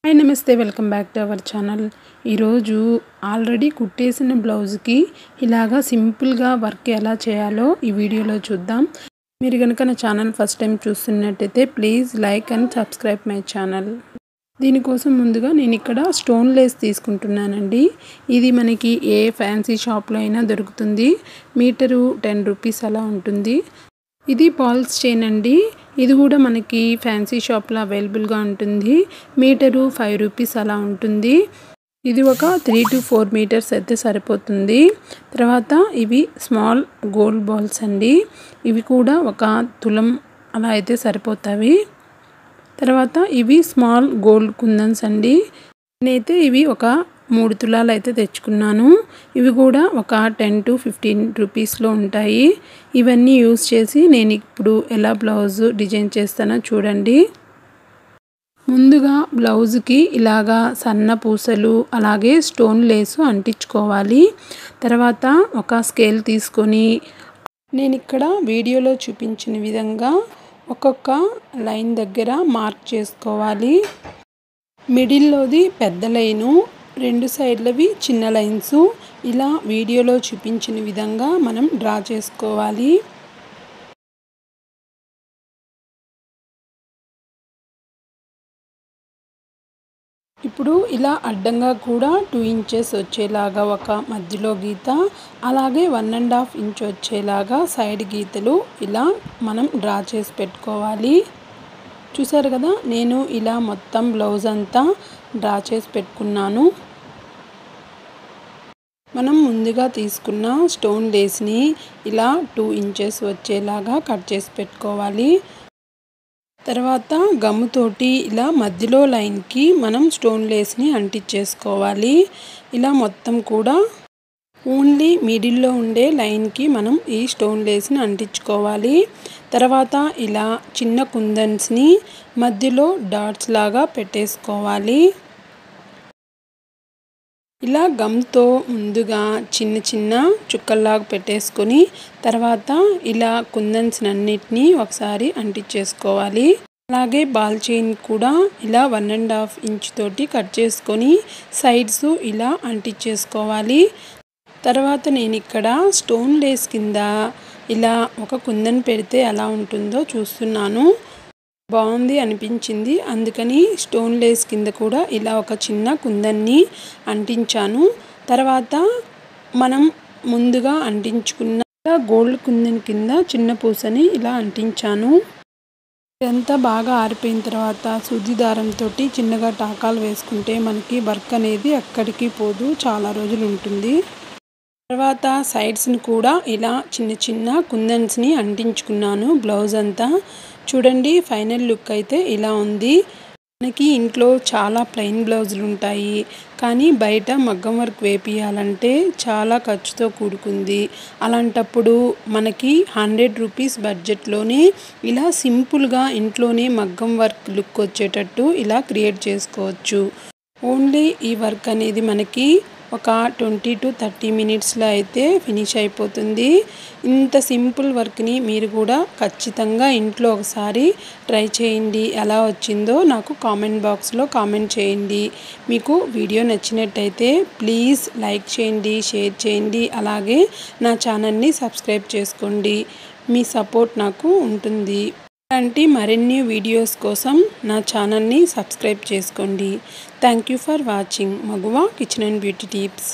Hi నమస్తే welcome back to our channel. ఈరోజు already కుట్టేసిన బ్లౌజ్కి ఇలాగా సింపుల్గా వర్క్ ఎలా చేయాలో ఈ వీడియోలో చూద్దాం. మీరు కనుక నా ఛానల్ ఫస్ట్ టైం చూస్తున్నట్టయితే please like and subscribe my channel. దీనికోసం ముందుగా నేను ఇక్కడ స్టోన్ లేస్ తీసుకుంటున్నానండి. ఇది మనకి ఏ ఫ్యాన్సీ షాప్లో అయినా దొరుకుతుంది. మీటరు 10 రూపీస్ అలా ఉంటుంది. ఇది పాల్స్ చైన్ అండి. ఇది కూడా మనకి ఫ్యాన్సీ షాప్లో అవైలబుల్గా ఉంటుంది. మీటరు 5 రూపీస్ అలా ఉంటుంది. ఇది ఒక 3 to 4 మీటర్స్ అయితే సరిపోతుంది. తర్వాత ఇవి స్మాల్ గోల్డ్ బాల్స్ అండి. ఇవి కూడా ఒక తులం అలా అయితే సరిపోతాయి. తర్వాత ఇవి స్మాల్ గోల్డ్ కుందన్స్ అండి. నేనైతే ఇవి ఒక 3 తులాలు అయితే తెచ్చుకున్నాను. ఇవి కూడా ఒక 10 to 15 రూపీస్లో ఉంటాయి. ఇవన్నీ యూస్ చేసి నేను ఇప్పుడు ఎలా బ్లౌజ్ డిజైన్ చేస్తానో చూడండి. ముందుగా బ్లౌజ్కి ఇలాగా సన్న పూసలు అలాగే స్టోన్ లేసు అంటించుకోవాలి. తర్వాత ఒక స్కేల్ తీసుకొని నేను ఇక్కడ వీడియోలో చూపించిన విధంగా ఒక్కొక్క లైన్ దగ్గర మార్క్ చేసుకోవాలి. మిడిల్లోది పెద్ద లైను, 2 సైడ్లవి చిన్న లైన్స్ ఇలా వీడియోలో చూపించిన విధంగా మనం డ్రా చేసుకోవాలి. ఇప్పుడు ఇలా అడ్డంగా కూడా 2 ఇంచెస్ వచ్చేలాగా ఒక మధ్యలో గీత, అలాగే 1.5 ఇంచ్ వచ్చేలాగా సైడ్ గీతలు ఇలా మనం డ్రా చేసి పెట్టుకోవాలి. చూసారు కదా, నేను ఇలా మొత్తం బ్లౌజ్ అంతా డ్రా చేసి పెట్టుకున్నాను. మనం ముందుగా తీసుకున్న స్టోన్ లేస్ని ఇలా 2 ఇంచెస్ వచ్చేలాగా కట్ చేసి పెట్టుకోవాలి. తర్వాత గమ్ముతోటి ఇలా మధ్యలో లైన్కి మనం స్టోన్ లేస్ని అంటించేసుకోవాలి. ఇలా మొత్తం కూడా ఓన్లీ మిడిల్లో ఉండే లైన్కి మనం ఈ స్టోన్ లేస్ని అంటించుకోవాలి. తర్వాత ఇలా చిన్న కుందన్స్ని మధ్యలో డాట్స్ లాగా పెట్టేసుకోవాలి. ఇలా గమ్తో ముందుగా చిన్న చిన్న చుక్కల్లాగా పెట్టేసుకొని తర్వాత ఇలా కుందన్స్ అన్నిటినీ ఒకసారి అంటించేసుకోవాలి. అలాగే బాల్ చైన్ కూడా ఇలా 1.5 ఇంచ్ తోటి కట్ చేసుకొని సైడ్స్ ఇలా అంటించేసుకోవాలి. తర్వాత నేను ఇక్కడ స్టోన్ లేస్ కింద ఇలా ఒక కుందన్ పెడితే ఎలా ఉంటుందో చూస్తున్నాను. బాగుంది అనిపించింది, అందుకని స్టోన్ లేస్ కింద కూడా ఇలా ఒక చిన్న కుందన్ని అంటించాను. తర్వాత మనం ముందుగా అంటించుకున్న గోల్డ్ కుందన్ కింద చిన్న పూసని ఇలా అంటించాను. ఇదంతా బాగా ఆరిపోయిన తర్వాత సూది దారంతో చిన్నగా టాకాలు వేసుకుంటే మనకి వర్క్ అనేది ఎక్కడికి పోదు, చాలా రోజులు ఉంటుంది. తర్వాత సైడ్స్ని కూడా ఇలా చిన్న చిన్న కుందన్స్ని అంటించుకున్నాను బ్లౌజ్ అంతా. చూడండి, ఫైనల్ లుక్ అయితే ఇలా ఉంది. మనకి ఇంట్లో చాలా ప్లెయిన్ బ్లౌజులు ఉంటాయి, కానీ బయట మగ్గం వర్క్ వేపియాలంటే చాలా ఖర్చుతో కూడుకుంది. అలాంటప్పుడు మనకి 100 రూపీస్ బడ్జెట్లోనే ఇలా సింపుల్గా ఇంట్లోనే మగ్గం వర్క్ లుక్ వచ్చేటట్టు ఇలా క్రియేట్ చేసుకోవచ్చు. ఓన్లీ ఈ వర్క్ అనేది మనకి ఒక 20 to 30 మినిట్స్లో అయితే ఫినిష్ అయిపోతుంది. ఇంత సింపుల్ వర్క్ని మీరు కూడా ఖచ్చితంగా ఇంట్లో ఒకసారి ట్రై చేయండి. ఎలా వచ్చిందో నాకు కామెంట్ బాక్స్లో కామెంట్ చేయండి. మీకు వీడియో నచ్చినట్టయితే ప్లీజ్ లైక్ చేయండి, షేర్ చేయండి, అలాగే నా ఛానల్ని సబ్స్క్రైబ్ చేసుకోండి. మీ సపోర్ట్ నాకు ఉంటుంది. ఇలాంటి మరిన్ని వీడియోస్ కోసం నా ఛానల్ని సబ్స్క్రైబ్ చేసుకోండి. Thank you for watching Maguva kitchen and beauty tips.